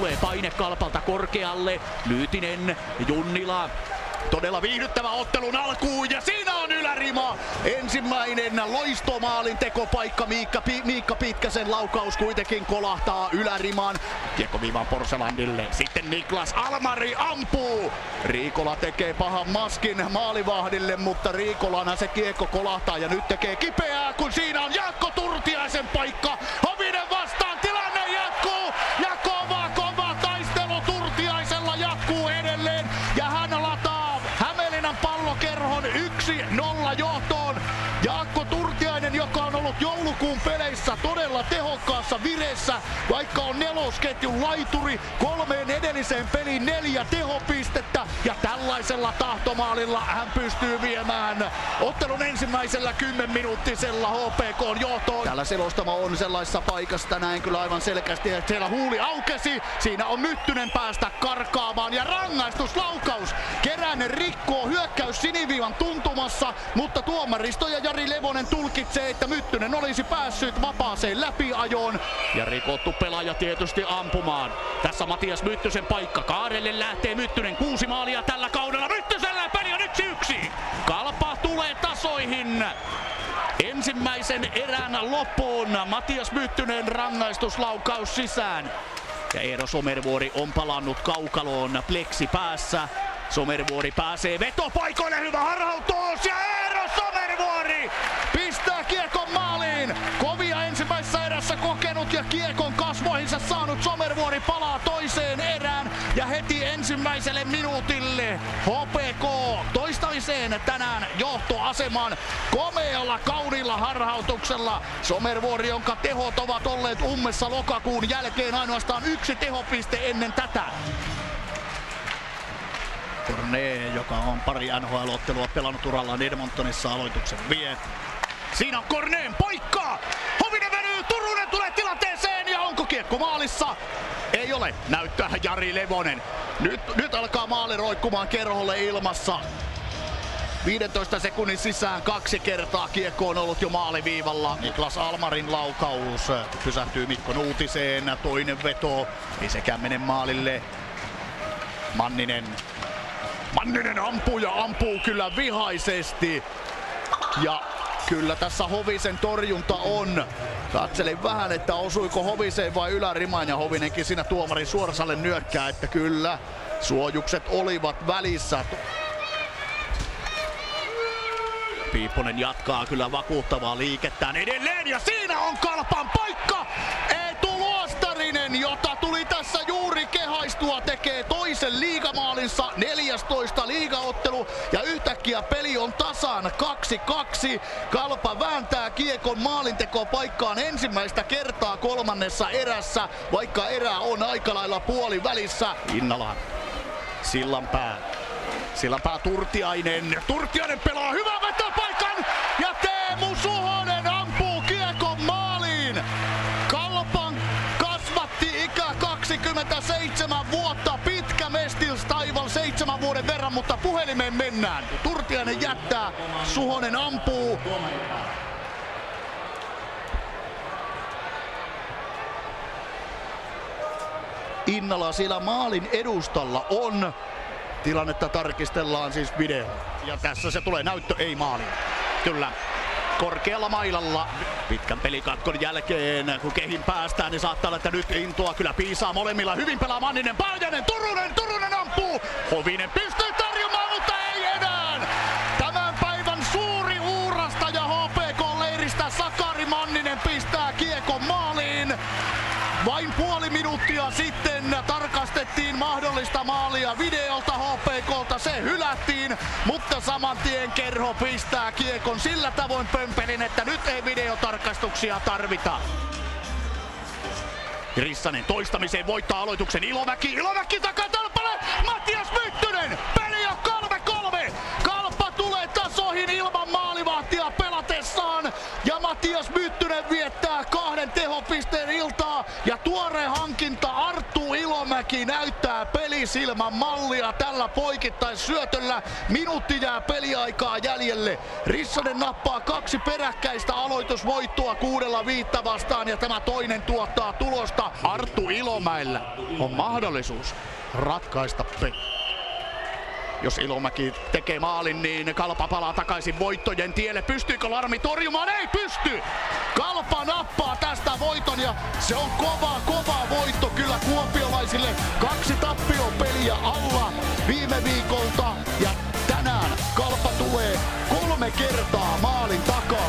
tulee paine Kalpalta korkealle. Lyytinen, Junnila. Todella viihdyttävä ottelun alkuun ja siinä on ylärima. Ensimmäinen loistomaalin tekopaikka. Miikka Pitkäsen laukaus kuitenkin kolahtaa ylärimaan. Kiekko viivaan Porselandille. Sitten Niklas Almari ampuu. Riikola tekee pahan maskin maalivahdille, mutta Riikolana se kiekko kolahtaa ja nyt tekee kipeää, kun siinä on Jaakko Turtiaisen paikka. Hovinen vastaan, tilanne jatkuu ja kova taistelu Turtiaisella jatkuu edelleen ja hän lataa Hämeenlinnan Pallokerhon 1-0 johtoon. Jaakko Turtiainen, joka on ollut joulukuun peleissä todella tehokkaassa vireessä, vaikka on nelosketjun laituri, 3 edelliseen peliin 4 tehopistettä ja tällaisella tahtomaalilla hän pystyy viemään ottelun ensimmäisellä 10-minuuttisella HPK:n johtoon. Täällä selostamo on sellaisessa paikassa tänään kyllä aivan selkeästi, että siellä huuli aukesi, siinä on Myttynen päästä karkaamaan ja rangaistuslaukaus. Keränen rikkoo hyökkäys siniviivan tuntumassa, mutta tuomaristo ja Jari Levonen tulkitsee, että Myttynen olisi päässyt vapaaseen läpiajoon. Ja rikottu pelaaja tietysti ampumaan. Tässä Matias Myttysen paikka. Kaarelle lähtee Myttynen, 6 maalia tällä kaudella. Myttysellä peli on 1-1. Kalpa tulee tasoihin. Ensimmäisen erän loppuun Matias Myttynen rangaistuslaukaus sisään. Ja Eero Somervuori on palannut kaukaloon pleksi päässä. Somervuori pääsee vetopaikoille, hyvä harhautus ja Eero Somervuori pistää kiekon maaliin. Kovia ensimmäisessä erässä kokenut ja kiekon kasvoihinsa saanut Somervuori palaa toiseen erään ja heti ensimmäiselle minuutille HPK toistamiseen tänään johtoaseman komealla kauniilla harhautuksella. Somervuori, jonka tehot ovat olleet ummessa lokakuun jälkeen, ainoastaan 1 tehopiste ennen tätä. Corné, joka on pari NHL-ottelua pelannut urallaan Edmontonissa, aloituksen vie. Siinä on Cornén paikka! Hovinen venyy, Turunen tulee tilanteeseen ja onko kiekko maalissa? Ei ole, näyttää Jari Levonen. Nyt alkaa maali roikkumaan Kerholle ilmassa. 15 sekunnin sisään 2 kertaa kiekko on ollut jo maaliviivalla. Niklas Almarin laukaus pysähtyy Mikko Nuutiseen, toinen veto, ei sekään mene maalille. Manninen ampuu ja ampuu kyllä vihaisesti. Ja kyllä tässä Hovisen torjunta on. Katselin vähän, että osuiko Hoviseen vai ylärimaan ja Hovinenkin siinä tuomarin suorasalle nyökkää, että kyllä suojukset olivat välissä. Piipponen jatkaa kyllä vakuuttavaa liikettään edelleen ja siinä on Kalpan paikka! Eetu Luostarinen, jota tuli tässä juuri kehaistua, tekee toisen liigamaalinsa, 14 liigaottelu ja yhtäkkiä peli on tasan 2-2. Kalpa vääntää kiekon maalintekopaikkaan ensimmäistä kertaa kolmannessa erässä, vaikka erä on aika lailla puolivälissä. Innala, Sillanpää Turtiainen pelaa hyvän vetopaikan ja Teemu Suhonen ampuu kiekon maaliin. Kalpan kasvatti ikä 27 vuotta, pitkä Mestilstaival 7 vuoden verran, mutta puhelimeen mennään. Turtiainen jättää, Suhonen ampuu. Innala siellä maalin edustalla on. Tilannetta tarkistellaan siis video. Ja tässä se tulee näyttö, ei maali. Kyllä. Korkealla mailalla. Pitkän pelikatkon jälkeen, kun kehin päästään, niin saattaa olla, että nyt intoa kyllä piisaa molemmilla. Hyvin pelaa Manninen, Paajanen, Turunen ampuu. Hovinen pystyy tarjomaan, mutta ei enää. Tämän päivän suuri uurastaja HPK-leiristä Sakari Manninen pistää kiekon maaliin. Vain puoli minuuttia sitten tarkastettiin mahdollista maalia videolta HPK:lta, se hylättiin, mutta saman tien Kerho pistää kiekon sillä tavoin pömpelin, että nyt ei videotarkastuksia tarvita. Rissanen toistamiseen voittaa aloituksen, Ilomäki takatalpalle, Matias Myttynen, peli on 3-3, Kalpa tulee tasoihin ilman maalivahtia pelatessaan ja Matias Myttynen viettää 2 tehopisteen iltaa ja tuore hankinta Arttu Ilomäki Ilomäki näyttää pelisilmän mallia tällä poikittaisyötöllä. Minuutti jää peliaikaa jäljelle. Rissanen nappaa 2 peräkkäistä aloitusvoittoa 6-5 vastaan ja tämä toinen tuottaa tulosta. Arttu Ilomäellä on mahdollisuus ratkaista peli. Jos Ilomäki tekee maalin, niin Kalpa palaa takaisin voittojen tielle. Pystyykö Larmi torjumaan? Ei pysty! Kalpa nappaa tästä voiton ja se on kova voitto kyllä kuopiolaisille. 2 tappiopeliä alla viime viikolta ja tänään Kalpa tulee 3 kertaa maalin takaa.